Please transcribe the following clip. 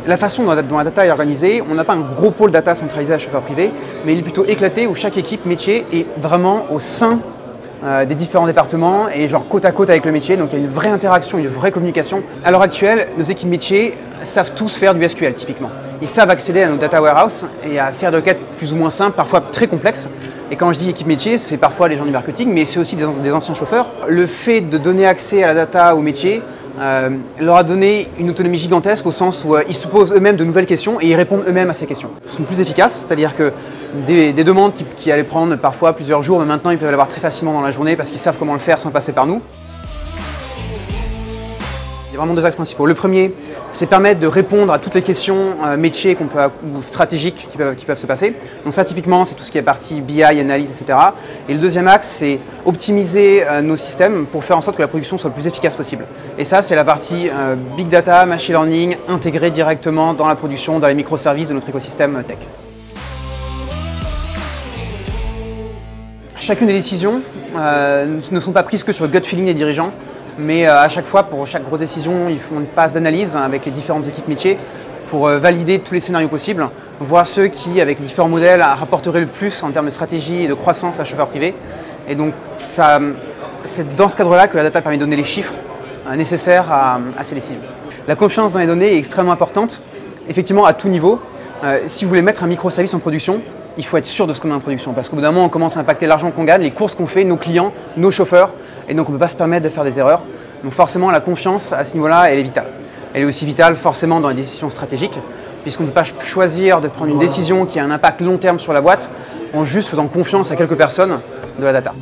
La façon dont la data est organisée, on n'a pas un gros pôle data centralisé à chauffeur privé, mais il est plutôt éclaté où chaque équipe métier est vraiment au sein des différents départements et genre côte à côte avec le métier, donc il y a une vraie interaction, une vraie communication. À l'heure actuelle, nos équipes métiers savent tous faire du SQL typiquement. Ils savent accéder à nos data warehouse et à faire des requêtes plus ou moins simples, parfois très complexes. Et quand je dis équipe métier, c'est parfois les gens du marketing, mais c'est aussi des anciens chauffeurs. Le fait de donner accès à la data au métier leur a donné une autonomie gigantesque au sens où ils se posent eux-mêmes de nouvelles questions et ils répondent eux-mêmes à ces questions. Ils sont plus efficaces, c'est-à-dire que des demandes qui allaient prendre parfois plusieurs jours, mais maintenant ils peuvent l'avoir très facilement dans la journée parce qu'ils savent comment le faire sans passer par nous. Il y a vraiment deux axes principaux. Le premier, c'est permettre de répondre à toutes les questions métiers ou stratégiques qui peuvent se passer. Donc ça, typiquement, c'est tout ce qui est partie BI, analyse, etc. Et le deuxième axe, c'est optimiser nos systèmes pour faire en sorte que la production soit le plus efficace possible. Et ça, c'est la partie Big Data, Machine Learning, intégrée directement dans la production, dans les microservices de notre écosystème tech. Chacune des décisions ne sont pas prises que sur le gut feeling des dirigeants. Mais à chaque fois, pour chaque grosse décision, ils font une passe d'analyse avec les différentes équipes métiers pour valider tous les scénarios possibles, voir ceux qui, avec les différents modèles, rapporteraient le plus en termes de stratégie et de croissance à chauffeur privé. Et donc, c'est dans ce cadre-là que la data permet de donner les chiffres nécessaires à ces décisions. La confiance dans les données est extrêmement importante, effectivement à tout niveau. Si vous voulez mettre un microservice en production, il faut être sûr de ce qu'on met en production parce qu'au bout d'un moment, on commence à impacter l'argent qu'on gagne, les courses qu'on fait, nos clients, nos chauffeurs, et donc on ne peut pas se permettre de faire des erreurs. Donc forcément, la confiance à ce niveau-là, elle est vitale. Elle est aussi vitale forcément dans les décisions stratégiques, puisqu'on ne peut pas choisir de prendre une décision qui a un impact long terme sur la boîte en juste faisant confiance à quelques personnes de la data.